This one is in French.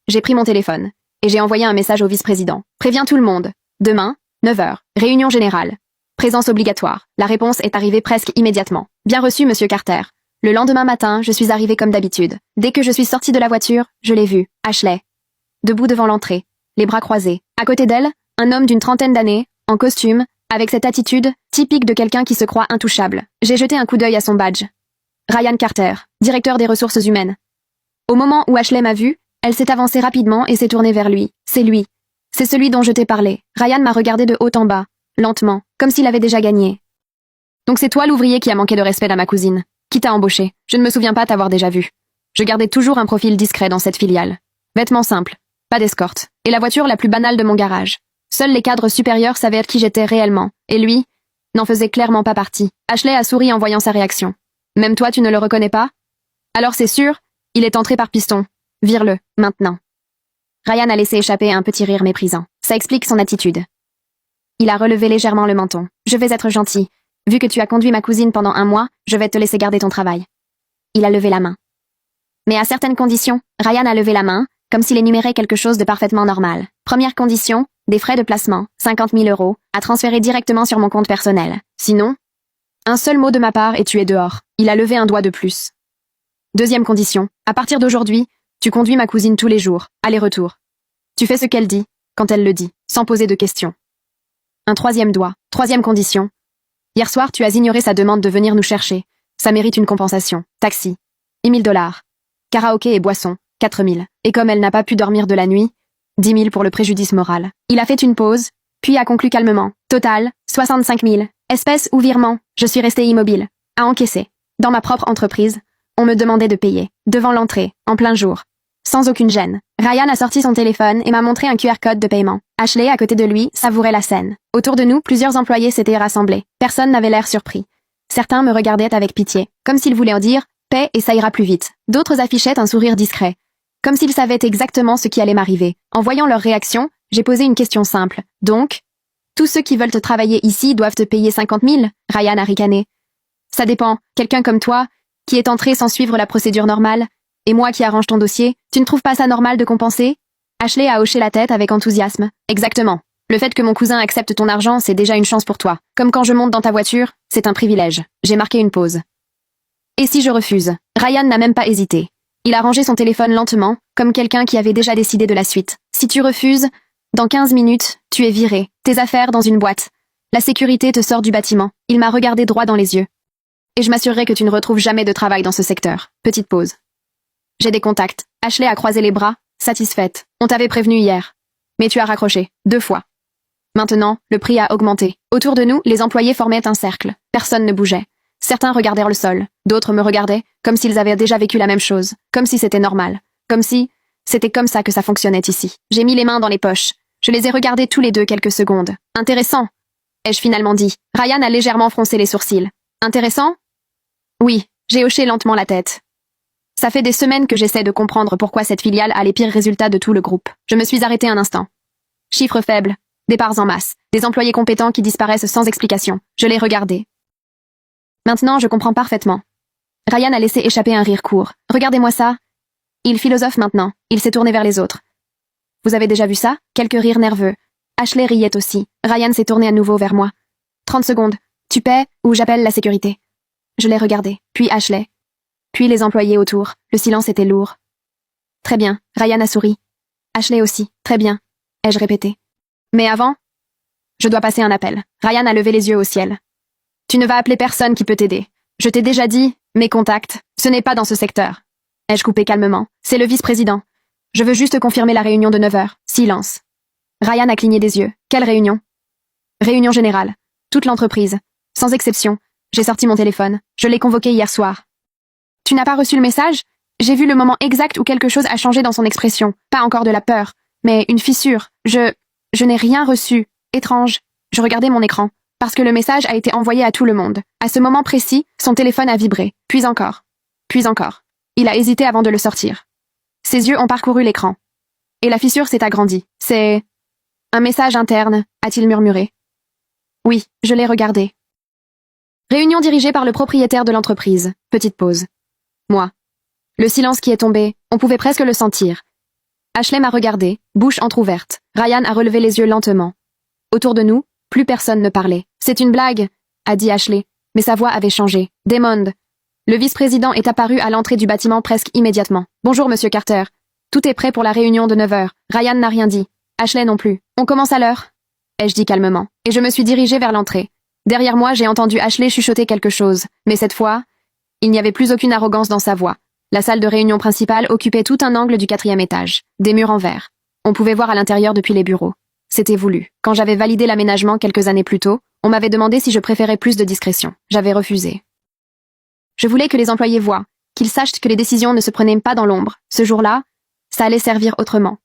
J'ai pris mon téléphone et j'ai envoyé un message au vice-président. Préviens tout le monde. Demain, 9 heures, réunion générale. Présence obligatoire. La réponse est arrivée presque immédiatement. Bien reçu, monsieur Carter. Le lendemain matin, je suis arrivée comme d'habitude. Dès que je suis sortie de la voiture, je l'ai vue, Ashley. Debout devant l'entrée, les bras croisés. À côté d'elle, un homme d'une trentaine d'années, en costume, avec cette attitude, typique de quelqu'un qui se croit intouchable. J'ai jeté un coup d'œil à son badge. Ryan Carter, directeur des ressources humaines. Au moment où Ashley m'a vue, elle s'est avancée rapidement et s'est tournée vers lui. C'est lui. C'est celui dont je t'ai parlé. Ryan m'a regardé de haut en bas, lentement, comme s'il avait déjà gagné. Donc c'est toi l'ouvrier qui a manqué de respect à ma cousine. Qui t'a embauché? Je ne me souviens pas t'avoir déjà vu. Je gardais toujours un profil discret dans cette filiale. Vêtements simples, pas d'escorte, et la voiture la plus banale de mon garage. Seuls les cadres supérieurs savaient qui j'étais réellement, et lui n'en faisait clairement pas partie. Ashley a souri en voyant sa réaction. Même toi tu ne le reconnais pas? Alors c'est sûr, il est entré par piston. Vire-le, maintenant. Ryan a laissé échapper un petit rire méprisant. Ça explique son attitude. Il a relevé légèrement le menton. Je vais être gentil. Vu que tu as conduit ma cousine pendant 1 mois, je vais te laisser garder ton travail. Il a levé la main. Mais à certaines conditions, Ryan a levé la main, comme s'il énumérait quelque chose de parfaitement normal. Première condition, des frais de placement, 50 000 €, à transférer directement sur mon compte personnel. Sinon, un seul mot de ma part et tu es dehors. Il a levé un doigt de plus. Deuxième condition, à partir d'aujourd'hui, tu conduis ma cousine tous les jours, aller-retour. Tu fais ce qu'elle dit, quand elle le dit, sans poser de questions. Un troisième doigt, troisième condition. Hier soir, tu as ignoré sa demande de venir nous chercher. Ça mérite une compensation. Taxi, 10 000 $. Karaoké et boisson, 4 000. Et comme elle n'a pas pu dormir de la nuit, 10 000 pour le préjudice moral. Il a fait une pause, puis a conclu calmement. Total, 65 000. Espèce ou virement, je suis restée immobile. À encaisser. Dans ma propre entreprise, on me demandait de payer. Devant l'entrée, en plein jour. Sans aucune gêne. Ryan a sorti son téléphone et m'a montré un QR code de paiement. Ashley, à côté de lui, savourait la scène. Autour de nous, plusieurs employés s'étaient rassemblés. Personne n'avait l'air surpris. Certains me regardaient avec pitié, comme s'ils voulaient en dire « paix et ça ira plus vite ». D'autres affichaient un sourire discret, comme s'ils savaient exactement ce qui allait m'arriver. En voyant leur réaction, j'ai posé une question simple. Donc, tous ceux qui veulent te travailler ici doivent te payer 50 000 ? Ryan a ricané. Ça dépend. Quelqu'un comme toi, qui est entré sans suivre la procédure normale, et moi qui arrange ton dossier, tu ne trouves pas ça normal de compenser? Ashley a hoché la tête avec enthousiasme. Exactement. Le fait que mon cousin accepte ton argent, c'est déjà une chance pour toi. Comme quand je monte dans ta voiture, c'est un privilège. J'ai marqué une pause. Et si je refuse? Ryan n'a même pas hésité. Il a rangé son téléphone lentement, comme quelqu'un qui avait déjà décidé de la suite. Si tu refuses, dans 15 minutes, tu es viré. Tes affaires dans une boîte. La sécurité te sort du bâtiment. Il m'a regardé droit dans les yeux. Et je m'assurerai que tu ne retrouves jamais de travail dans ce secteur. Petite pause. J'ai des contacts. Ashley a croisé les bras, satisfaite. On t'avait prévenu hier. Mais tu as raccroché, 2 fois. Maintenant, le prix a augmenté. Autour de nous, les employés formaient un cercle. Personne ne bougeait. Certains regardèrent le sol. D'autres me regardaient, comme s'ils avaient déjà vécu la même chose. Comme si c'était normal. Comme si c'était comme ça que ça fonctionnait ici. J'ai mis les mains dans les poches. Je les ai regardés tous les deux quelques secondes. Intéressant, ai-je finalement dit. Ryan a légèrement froncé les sourcils. Intéressant? Oui, j'ai hoché lentement la tête. Ça fait des semaines que j'essaie de comprendre pourquoi cette filiale a les pires résultats de tout le groupe. Je me suis arrêtée un instant. Chiffres faibles, départs en masse, des employés compétents qui disparaissent sans explication. Je l'ai regardé. Maintenant, je comprends parfaitement. Ryan a laissé échapper un rire court. Regardez-moi ça. Il philosophe maintenant. Il s'est tourné vers les autres. Vous avez déjà vu ça? Quelques rires nerveux. Ashley riait aussi. Ryan s'est tourné à nouveau vers moi. 30 secondes. Tu paies ou j'appelle la sécurité? Je l'ai regardé. Puis Ashley. Puis les employés autour. Le silence était lourd. Très bien. Ryan a souri. Ashley aussi. Très bien. Ai-je répété. Mais avant, je dois passer un appel. Ryan a levé les yeux au ciel. Tu ne vas appeler personne qui peut t'aider. Je t'ai déjà dit, mes contacts, ce n'est pas dans ce secteur. Ai-je coupé calmement. C'est le vice-président. Je veux juste confirmer la réunion de 9 heures. Silence. Ryan a cligné des yeux. Quelle réunion? Réunion générale. Toute l'entreprise. Sans exception. J'ai sorti mon téléphone. Je l'ai convoqué hier soir. Tu n'as pas reçu le message? J'ai vu le moment exact où quelque chose a changé dans son expression. Pas encore de la peur, mais une fissure. Je n'ai rien reçu. Étrange. Je regardais mon écran. Parce que le message a été envoyé à tout le monde. À ce moment précis, son téléphone a vibré. Puis encore. Puis encore. Il a hésité avant de le sortir. Ses yeux ont parcouru l'écran. Et la fissure s'est agrandie. C'est un message interne, a-t-il murmuré. Oui, je l'ai regardé. Réunion dirigée par le propriétaire de l'entreprise. Petite pause. Moi. Le silence qui est tombé, on pouvait presque le sentir. Ashley m'a regardé, bouche entr'ouverte. Ryan a relevé les yeux lentement. Autour de nous, plus personne ne parlait. C'est une blague, a dit Ashley, mais sa voix avait changé. Desmond. Le vice-président est apparu à l'entrée du bâtiment presque immédiatement. Bonjour, monsieur Carter. Tout est prêt pour la réunion de 9 heures. Ryan n'a rien dit. Ashley non plus. On commence à l'heure, ai-je dit calmement, et je me suis dirigée vers l'entrée. Derrière moi, j'ai entendu Ashley chuchoter quelque chose, mais cette fois, il n'y avait plus aucune arrogance dans sa voix. La salle de réunion principale occupait tout un angle du 4e étage, des murs en verre. On pouvait voir à l'intérieur depuis les bureaux. C'était voulu. Quand j'avais validé l'aménagement quelques années plus tôt, on m'avait demandé si je préférais plus de discrétion. J'avais refusé. Je voulais que les employés voient, qu'ils sachent que les décisions ne se prenaient pas dans l'ombre. Ce jour-là, ça allait servir autrement.